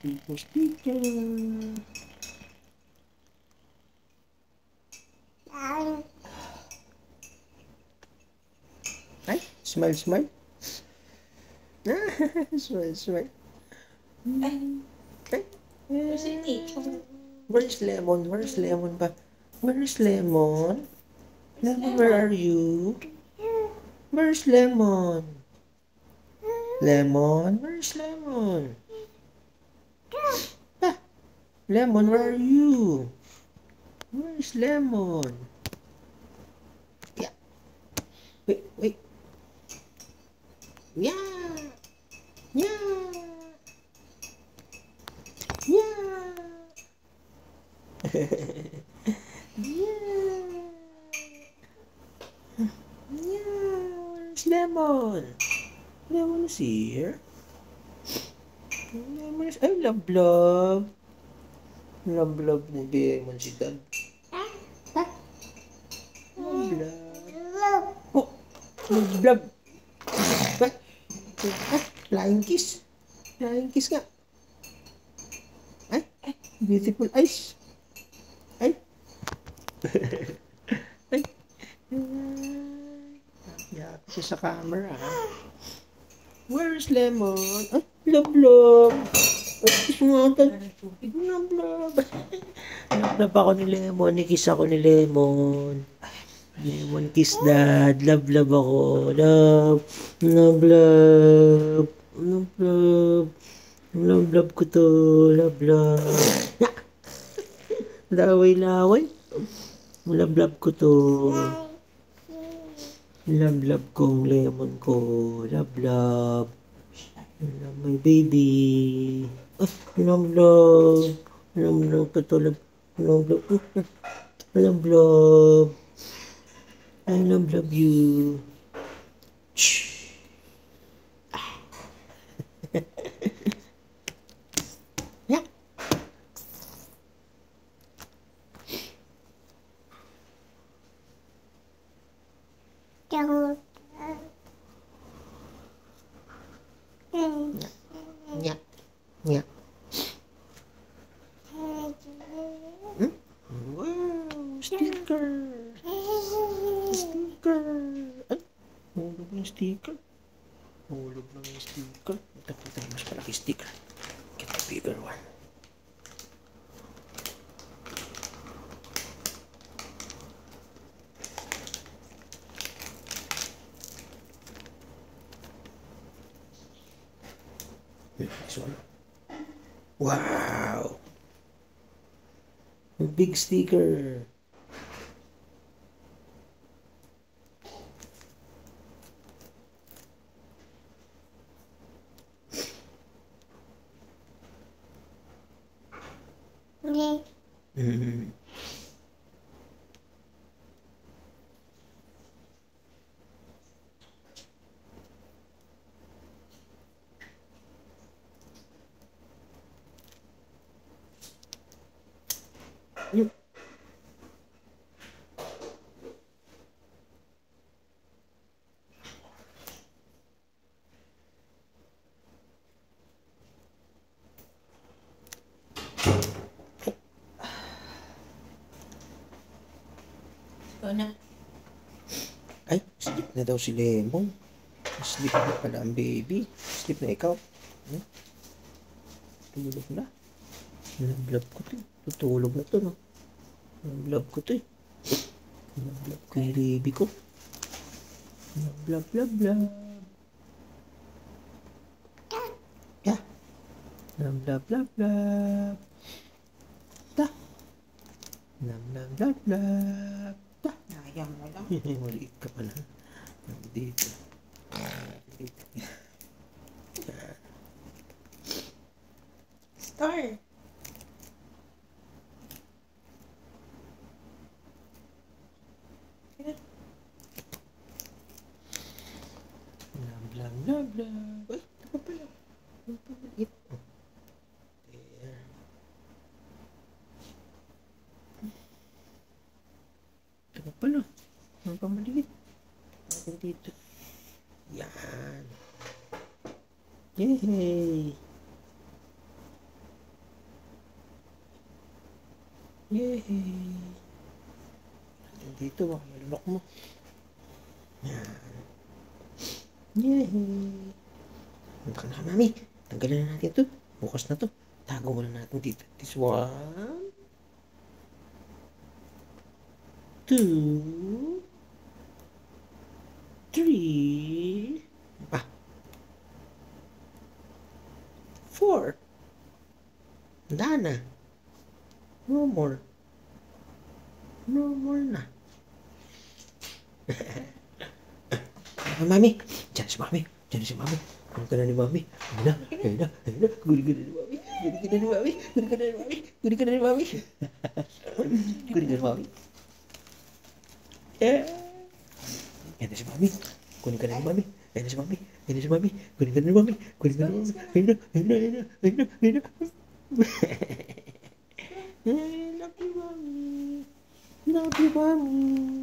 Sticker. Ay, smile, smile. Smile, smile. Ay. Where's Lemon? Where's Lemon ba? Where's Lemon? Lemon, where are you? Where's Lemon? Lemon, where's Lemon? Ah, Lemon, where are you? Where's Lemon? Yeah. Wait, wait. Yeah. Yeah. Yeah. Yeah. Yeah. Where's Lemon? Lemon is here. Lemon is... Ay, love. Love mo Lemon si Dad. Love. Oh, love. Flying kiss. Flying kiss nga. Ay, beautiful eyes. Ay. Ay. Yapi siya sa camera. Where's Lemon? Ay, love. Ay, kiss mo nga. Love. Love ako ni Lemon. Kiss ako ni Lemon. Lemon kiss Dad. Love ako. Love. Love ko to. Love. Laway. Love ko to. Love kong Lemon ko. Love. My baby. Love. Love ko to. Love. I love you. Shh. Yeah. Yeah. Wow, sticker. Ay, hulog ng sticker. Ito, mas malaki sticker. Get the bigger one. This one. Wow! A big sticker. Ay, sleep na daw si Lemon. Sleep na pala ang baby. Sleep na ikaw. Tulog na. Love ko to. Tutulog na to, no? Love ko to, Love ko yung baby ko. Love. Yeah. Love. Ta. Love. Ta. Ayaw mo lang. Maliit ka pala. Dito. Star. Love. Ay, ito pala. Ito pa maliit. There. Ito pa pala. Ito pa maliit. Natin dito. Yan. Yay! Yay! Dito, baka malunok mo. Yan. Yay! Punta ka na, mami. Tanggalin na natin ito. Bukas na to. Tago muna natin dito. This one. 2. 3. 4. Wala na. No more. No more na. Mami. Diyan si mami. Diyan si mami. Ang ka na ni mami. Ayun na. Ayun na. Ayun na. Guri ka na ni mami. Guri ka na ni mami. Guri ka na ni mami. Guri ka na ni mami. Guri ka na ni mami. Yeah. Yan na si mami. Kunin ka na ni mami. Yan na si mami. Yan na si mami. Kunin ka na ni mami. Kunin ka na ni mami. Ayun na. Ayun na. Ayun na. Ayun na. Ayun na. Love you, mommy. Love you, mommy.